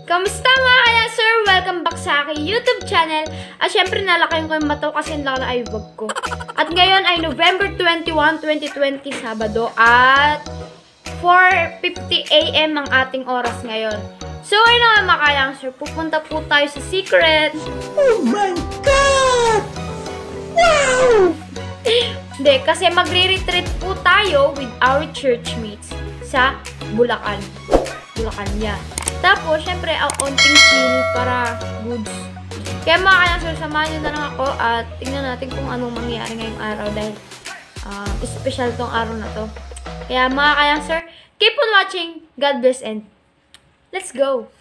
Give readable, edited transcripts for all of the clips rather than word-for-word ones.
Kamusta mga kaya sir? Welcome back sa aking YouTube channel. At syempre nalakayin ko yung mata kasi ang laki na eyebag ko. At ngayon ay November 21, 2020, Sabado. At 4:50 AM ang ating oras ngayon. So ayun na mga kaya sir, pupunta po tayo sa secret. Oh my God! Wow! Hindi, kasi magre-retreat po tayo with our churchmates sa Bulacan. Bulacan yan. Tapos, syempre, ang onting chill para goods. Kaya mga kaya sir, samahan nyo na lang ako at tingnan natin kung anong mangyayari ngayong araw dahil special tong araw na to. Kaya mga kaya sir, keep on watching. God bless and let's go!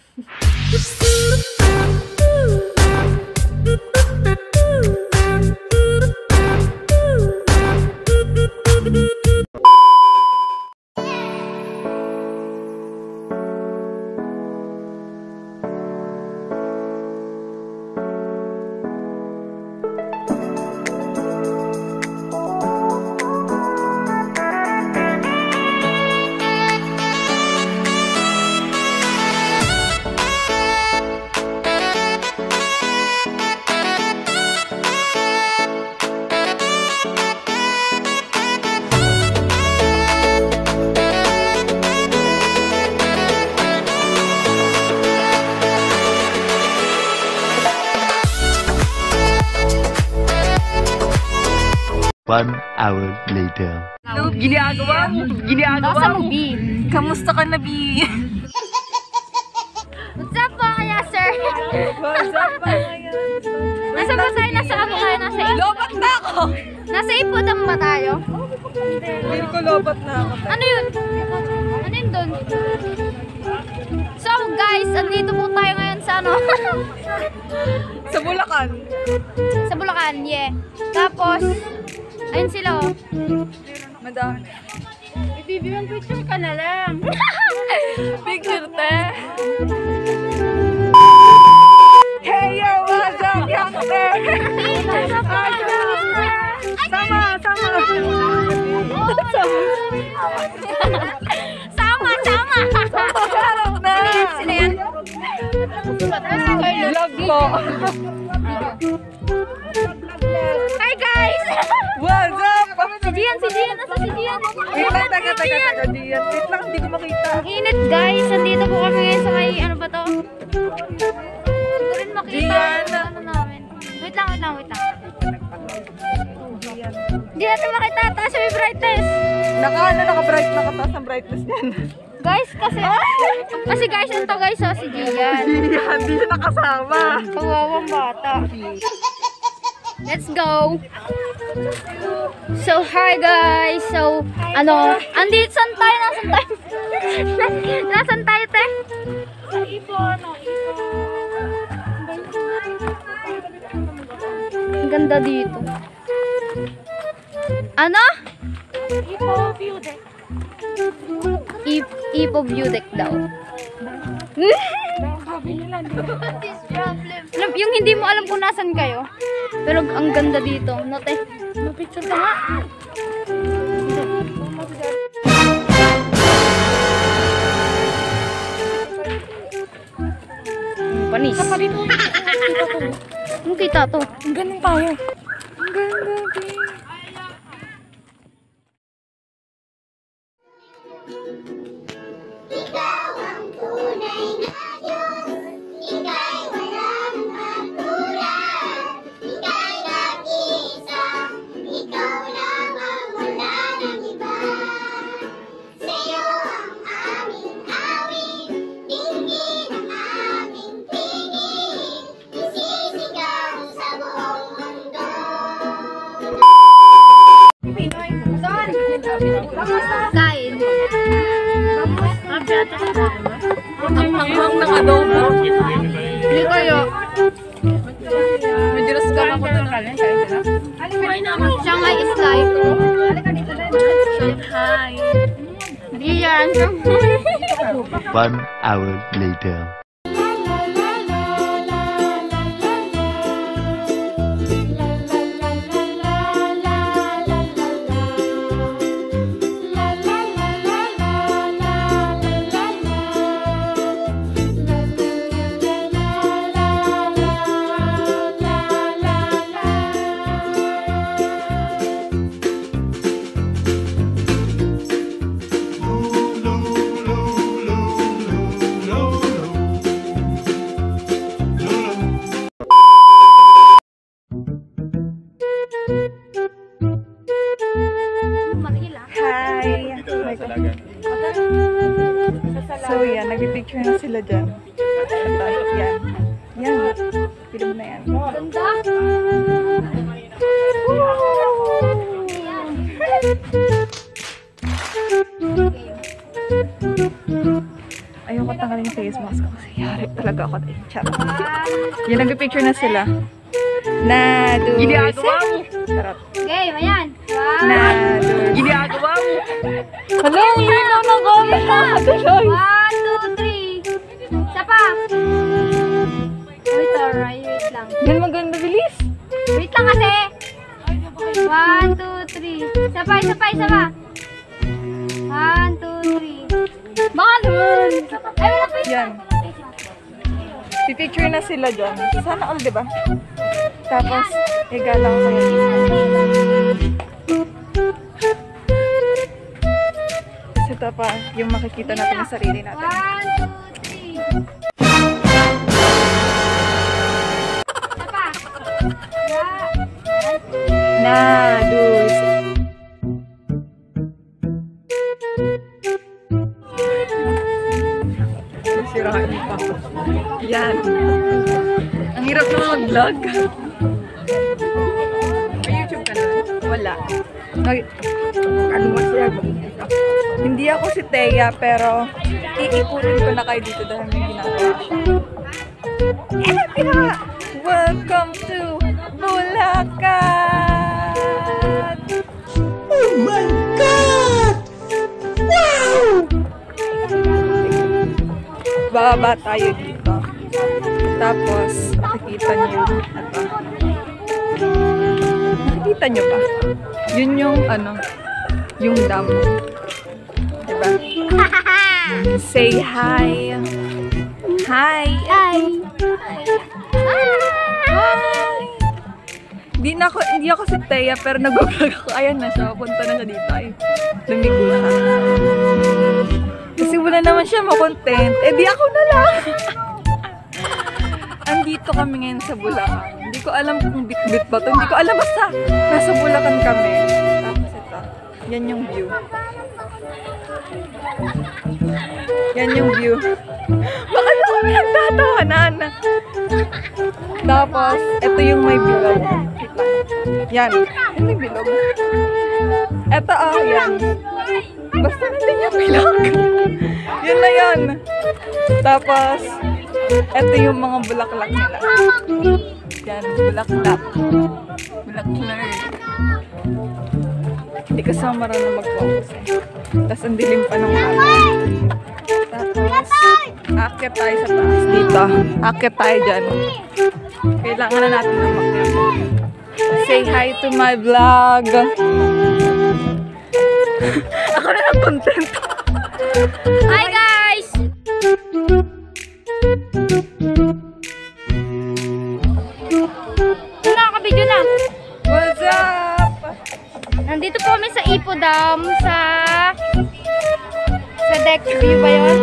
One hour later. Ano ginagawa mo? Nasa mo, B? Kamusta ka na, B? What's up po kaya sir? What's up ba ngayon? Nasa ba tayo? Nasa ako tayo? Nasa ipod? Lobat na ako! Nasa ipodang ba tayo? Hindi ko lobat na ako. Ano yun? Ano yun dun? So guys, andito po tayo ngayon sa ano? Sa Bulacan. Sa Bulacan, yeah. Tapos, ayun sila oh. Madami. Ibibigyan picture ka na lang. Picture, te. Hey, yo, what's up, youngster? Sama. Harap na. Sino yan? Vlog ko. Hi guys! What's up? Si Gian, nasa si Gian? Wait lang, taga, Gian. Wait lang, hindi ko makita. Init guys, andito po kami ngayon sa may ano ba to? Hindi ko rin makita. Gian. Ano namin? Wait lang. Hindi natin makita, taas sa may brightness. Naka-bright, nakataas ang brightness niyan. Guys, kasi guys, ito guys, oh, si Gian. Hindi siya nakasama. Kawawang bata. Let's go! So, hi guys! So, ano, andito, saan tayo? Nasaan tayo, te? Ang ganda dito. Ano? Ipo view deck daw. Yung hindi mo alam kung nasan kayo. Pero ang ganda dito. Note. Picture ka nga. Panis. Ang kita to. Ang ganun tayo. Ang ganda, Ikaw ang tunay na Diyos, ika'y walang katulad, ika'y nag-iisa, ikaw lamang wala ng iba. Sa'yo ang aming awit, dinggin ang aming tingin, isisigaw sa buong mundo. Kain. Ang hanghang ng adobo. Hindi kayo. May dirasgam ako doon. Shanghai is life. Hi. Hindi yan. 1 hour later. dyan. Yan. Yan. Bilog na yan. Ganda. Ayoko tanggalin yung face mask ko kasi yari talaga ako. Charot. Yan, nag-picture na sila. Nadu. Charot. Game, ayan. Nadu. Ginagawa mo! Hala, hindi na nagamit na. Tuloy. 1, 2, 3. Isa pa. Wait, alright. Wait lang. Yan, maganda. Bilis. Wait lang kasi. 1, 2, 3. Isa pa, isa pa, isa pa. 1, 2, 3. Baka naman. Ay, wala pa isa. Yan. Pipicture na sila dyan. Sana all, diba? Tapos, igalang ko yan. Kasi ito pa, yung makikita natin yung sarili natin. 1, 2, 3. Isa pa. Nadus. Sirain pa. Yan. Ang hirap naman mag-vlog. May YouTube ka na? Wala. Ano ba siya? Hindi ako si Thea, pero iikutin ko na kayo dito dahil may ginagawa siya. Welcome to Bulacan! Oh my God! Wow! Bababa tayo dito. Tapos, makikita niyo ito. Nakikita niyo ba? Yun yung ano, yung dam. Diba? Say hi. Hi. Hi. Hi. Hindi ako si Thea, pero nag-vlog ako. Ayan na siya. Punta na siya dito. Ay, lumigo siya. Kasi wala naman siya ma-content. Eh, di ako na lang. Andito kami ngayon sa Bulacan. Hindi ko alam kung bit-bit ba to. Hindi ko alam, basta nasa Bulacan kami. Tapos ito. Yan yung view. Yan yung view. Bakit ako nagtatawanan? Tapos, ito yung may bilog. Yan. Yan may bilog. Ito, yan. Basta nandun yung bilog. Yun na yun. Tapos, ito yung mga bulaklak nila. Yan, bulaklak. Bulaklak. Hindi kasama rin na mag-focus eh. Tapos, ang dilim pa ng araw. Tapos, aakyat tayo sa taas dito. Aakyat tayo dyan. Kailangan na natin na makyat. Say hi to my vlog. Ako na ng content. Hi guys! Nakaka-video na. What's up? Nandito po kami sa Ipo Dam sa deck view ba yun?